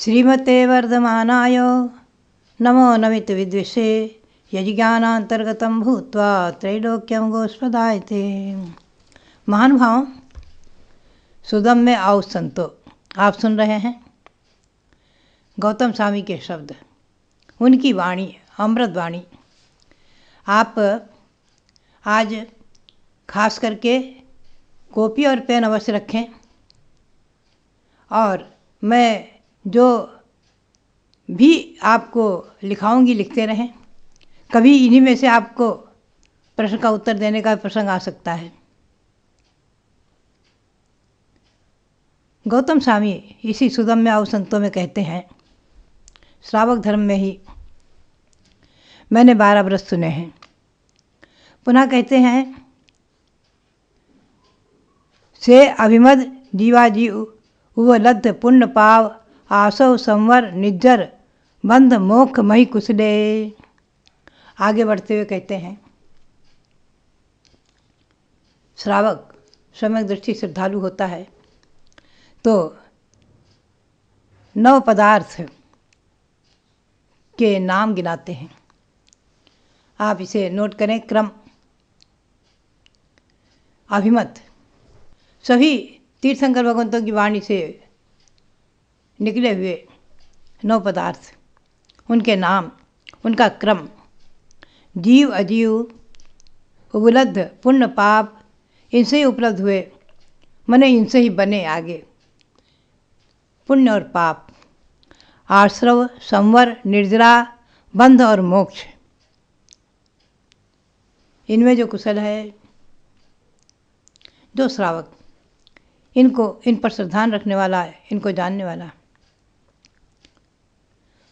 श्रीमते वर्धमानाय नमो नमित विद्विषे यज्ञानांतर्गतम भूत्वा त्रैलोक्यम गोस्पदायते। महानुभाव, सुदम्य आओ संतो, आप सुन रहे हैं गौतम स्वामी के शब्द, उनकी वाणी, अमृत वाणी। आप आज खास करके कॉपी और पेन अवश्य रखें, और मैं जो भी आपको लिखाऊंगी लिखते रहें। कभी इन्हीं में से आपको प्रश्न का उत्तर देने का प्रसंग आ सकता है। गौतम स्वामी इसी सुदम्य आओ संतों में कहते हैं, श्रावक धर्म में ही मैंने 12 व्रत सुने हैं। पुनः कहते हैं, से अभिमद जीवाजी उवलब्ध पुण्य पाव आसव संवर निज्जर बंध मोक्ष मही कुशले। आगे बढ़ते हुए कहते हैं, श्रावक सम्यक दृष्टि श्रद्धालु होता है तो 9 पदार्थ के नाम गिनाते हैं। आप इसे नोट करें। क्रम, अभिमत, सभी तीर्थंकर भगवंतों की वाणी से निकले हुए 9 पदार्थ, उनके नाम, उनका क्रम, जीव अजीव उपलब्ध पुण्य पाप, इनसे ही उपलब्ध हुए, मने इनसे ही बने आगे पुण्य और पाप, आश्रव संवर निर्जरा बंध और मोक्ष। इनमें जो कुशल है, जो श्रावक इनको, इन पर श्रद्धान रखने वाला है, इनको जानने वाला।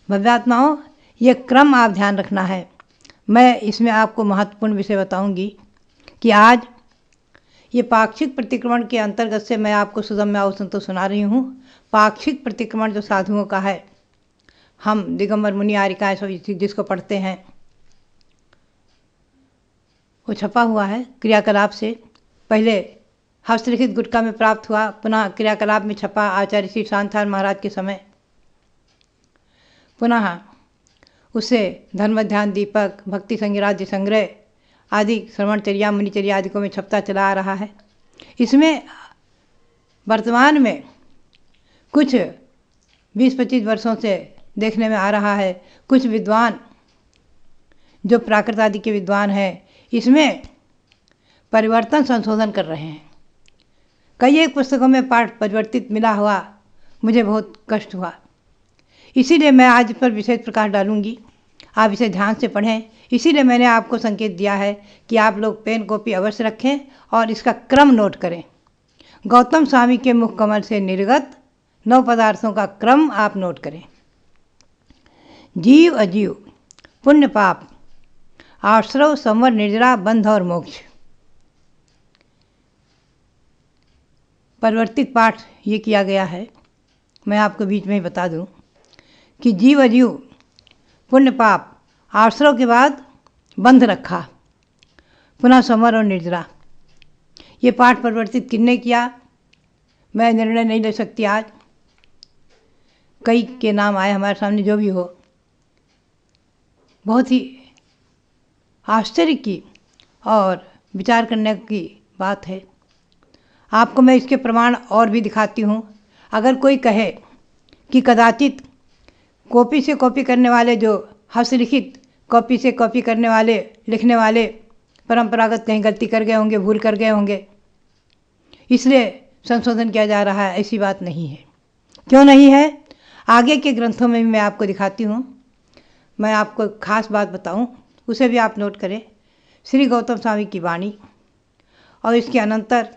भव्यात्माओं, ये क्रम आप ध्यान रखना है। मैं इसमें आपको महत्वपूर्ण विषय बताऊंगी कि आज ये पाक्षिक प्रतिक्रमण के अंतर्गत से मैं आपको सुदम्य आओ संतो सुना रही हूँ। पाक्षिक प्रतिक्रमण जो साधुओं का है, हम दिगंबर मुनि आरिकाएँ सब जिसको पढ़ते हैं, वो छपा हुआ है क्रियाकलाप से। पहले हस्तलिखित गुटका में प्राप्त हुआ, पुनः क्रियाकलाप में छपा आचार्य श्री शांताल महाराज के समय। पुनः उसे धर्म ध्यान दीपक, भक्ति संग्राज्य संग्रह आदि, श्रवणचर्या मुनिचर्या आदि को में छपता चला आ रहा है। इसमें वर्तमान में कुछ 20-25 वर्षों से देखने में आ रहा है, कुछ विद्वान जो प्राकृत आदि के विद्वान हैं, इसमें परिवर्तन संशोधन कर रहे हैं। कई एक पुस्तकों में पाठ परिवर्तित मिला हुआ, मुझे बहुत कष्ट हुआ। इसीलिए मैं आज पर विशेष प्रकाश डालूंगी, आप इसे ध्यान से पढ़ें। इसीलिए मैंने आपको संकेत दिया है कि आप लोग पेन कॉपी अवश्य रखें और इसका क्रम नोट करें। गौतम स्वामी के मुख कमल से निर्गत 9 पदार्थों का क्रम आप नोट करें। जीव अजीव, पुण्य पाप, आश्रव संवर निर्जरा बंध और मोक्ष। परिवर्तित पाठ ये किया गया है। मैं आपको बीच में ही बता दूं कि जीव अजीव पुण्य पाप, आश्रव के बाद बंध रखा, पुनः संवर और निर्जरा। ये पाठ परिवर्तित किसने किया, मैं निर्णय नहीं ले सकती आज। कई के नाम आए हमारे सामने, जो भी हो। बहुत ही आश्चर्य की और विचार करने की बात है। आपको मैं इसके प्रमाण और भी दिखाती हूँ। अगर कोई कहे कि कदाचित कॉपी से कॉपी करने वाले, जो हस्तलिखित कॉपी से कॉपी करने वाले, लिखने वाले परंपरागत कहीं गलती कर गए होंगे, भूल कर गए होंगे, इसलिए संशोधन किया जा रहा है, ऐसी बात नहीं है। क्यों नहीं है, आगे के ग्रंथों में भी मैं आपको दिखाती हूँ। मैं आपको खास बात बताऊँ, उसे भी आप नोट करें। श्री गौतम स्वामी की वाणी और इसके अनंतर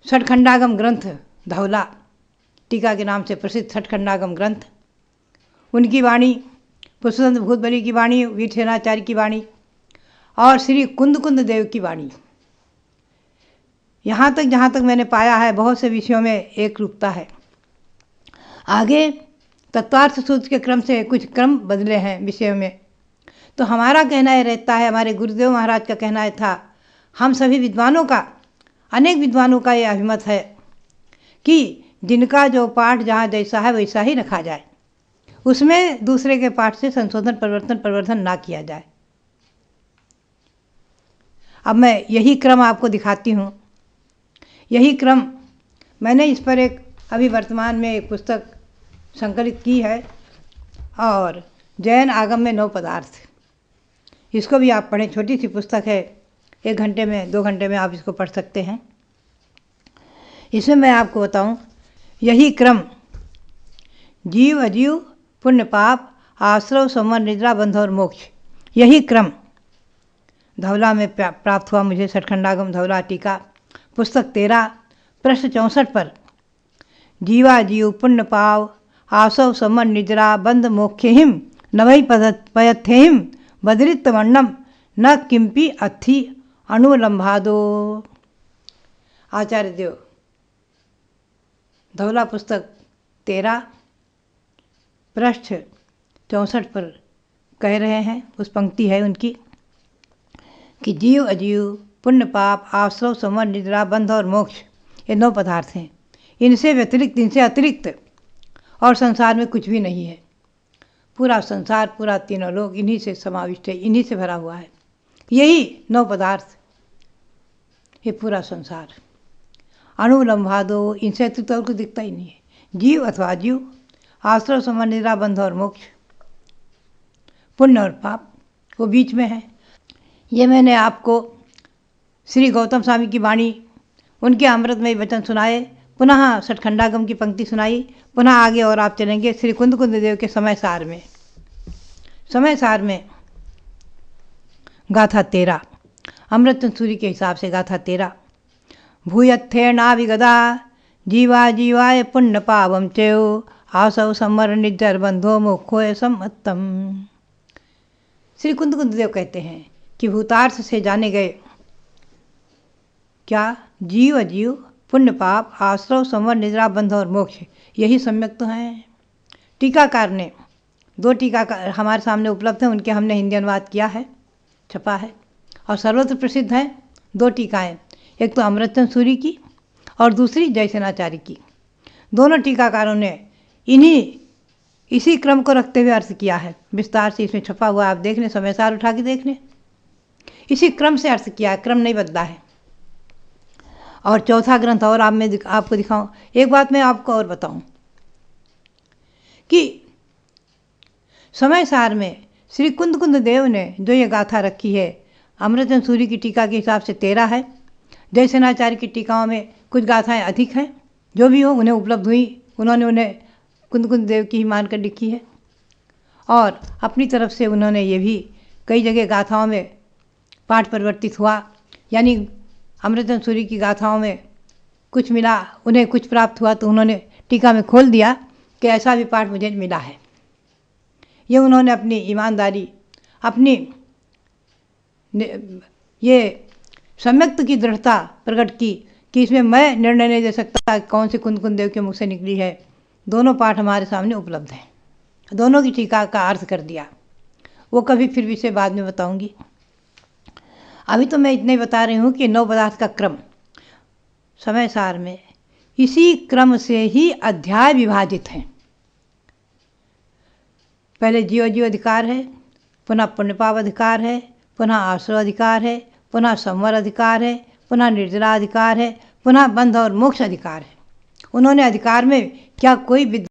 षटखंडागम ग्रंथ धौला, टीका के नाम से प्रसिद्ध षटखंडागम ग्रंथ, उनकी वाणी, पुष्पचंद्र भूतबली की वाणी, वीरसेनाचार्य की वाणी और श्री कुंद देव की वाणी। यहाँ तक जहाँ तक मैंने पाया है, बहुत से विषयों में एक रूपता है। आगे तत्वार्थ सूत्र के क्रम से कुछ क्रम बदले हैं विषयों में। तो हमारा कहना यह रहता है, हमारे गुरुदेव महाराज का कहना था, हम सभी विद्वानों का, अनेक विद्वानों का ये अभिमत है कि जिनका जो पाठ जहाँ जैसा है वैसा ही रखा जाए। उसमें दूसरे के पाठ से संशोधन परिवर्तन ना किया जाए। अब मैं यही क्रम आपको दिखाती हूँ। यही क्रम मैंने इस पर एक अभी वर्तमान में एक पुस्तक संकलित की है, और जैन आगम में 9 पदार्थ, इसको भी आप पढ़ें। छोटी सी पुस्तक है, 1 घंटे में 2 घंटे में आप इसको पढ़ सकते हैं। इसमें मैं आपको बताऊं, यही क्रम जीव अजीव पुण्य पाप आश्रव संवर निद्रा बंध और मोक्ष, यही क्रम धवला में प्राप्त हुआ मुझे। सठखंडागम धवला टीका पुस्तक 13 पृष्ठ 64 पर जीवा जीव पुण्य पाप आसव समन निद्रा बंध मोक्षहिम नवै पयथेहिम बदरित वर्णम न किंपि अथि अनुलंभादो। आचार्य देव धवला पुस्तक 13 पृष्ठ 64 पर कह रहे हैं, उस पंक्ति है उनकी कि जीव अजीव पुण्य पाप आश्रव समर निद्रा बंध और मोक्ष, ये 9 पदार्थ हैं। इनसे व्यतिरिक्त, इनसे अतिरिक्त और संसार में कुछ भी नहीं है। पूरा संसार, पूरा तीनों लोग इन्हीं से समाविष्ट है, इन्हीं से भरा हुआ है। यही 9 पदार्थ, ये पूरा संसार। अणुलंभादो, इनसे अतिरिक्त और कुछ दिखता ही नहीं है। जीव अथवा अजीव, आश्रव समर निद्रा बंध और मोक्ष, पुण्य और पाप, वो बीच में है। ये मैंने आपको श्री गौतम स्वामी की वाणी, उनके अमृतमय वचन सुनाए, पुनः सठखंडागम की पंक्ति सुनाई, पुनः आगे और आप चलेंगे श्री कुंद देव के समय सार में। समय सार में गाथा 13, अमृत सूरी के हिसाब से गाथा 13। भूयत्थेनाभिगदा जीवा जीवाय पुण्य पावम चयो आसव समर निजर बंधो मोक्षोय सम्मतम। श्री कुंद देव कहते हैं कि भूतार्थ से जाने गए क्या, जीव अजीव पुण्य पाप आश्रव संवर निद्रा बंध और मोक्ष, यही सम्यक तो हैं। टीकाकार ने 2 टीकाकार हमारे सामने उपलब्ध हैं, उनके हमने हिंदी अनुवाद किया है, छपा है, और सर्वत्र प्रसिद्ध हैं 2 टीकाएँ, एक तो अमृतचंद सूरी की और दूसरी जयसेनाचार्य की। दोनों टीकाकारों ने इसी क्रम को रखते हुए अर्थ किया है। विस्तार से इसमें छपा हुआ, आप देख लें, समय सार उठा के देख लें। इसी क्रम से अर्थ किया है, क्रम नहीं बदला है। और चौथा ग्रंथ और आपको दिखाऊं। एक बात मैं आपको और बताऊं कि समय सार में श्री कुंद देव ने जो ये गाथा रखी है, अमृतचंद सूरी की टीका के हिसाब से 13 है। जयसेनाचार्य की टीकाओं में कुछ गाथाएं अधिक हैं, जो भी हो उन्हें उपलब्ध हुई, उन्होंने उन्हें कुंद देव की ही मानकर लिखी है। और अपनी तरफ से उन्होंने ये भी कई जगह गाथाओं में पाठ परिवर्तित हुआ, यानी अमृतचंद सूरी की गाथाओं में कुछ मिला, उन्हें कुछ प्राप्त हुआ, तो उन्होंने टीका में खोल दिया कि ऐसा भी पाठ मुझे मिला है। ये उन्होंने अपनी ईमानदारी, अपनी ये सम्यक्त की दृढ़ता प्रकट की कि इसमें मैं निर्णय नहीं दे सकता कौन से कुंद देव के मुख से निकली है। दोनों पाठ हमारे सामने उपलब्ध हैं, दोनों की टीका का अर्थ कर दिया। वो कभी फिर विषय बाद में बताऊंगी। अभी तो मैं इतना ही बता रही हूँ कि 9 पदार्थ का क्रम समय सार में इसी क्रम से ही अध्याय विभाजित हैं। पहले जीव अधिकार है, पुनः पुण्यपाप अधिकार है, पुनः आश्रय अधिकार है, पुनः संवर अधिकार है, पुनः निर्जला अधिकार है, पुनः बंध और मोक्ष अधिकार है। उन्होंने अधिकार में क्या कोई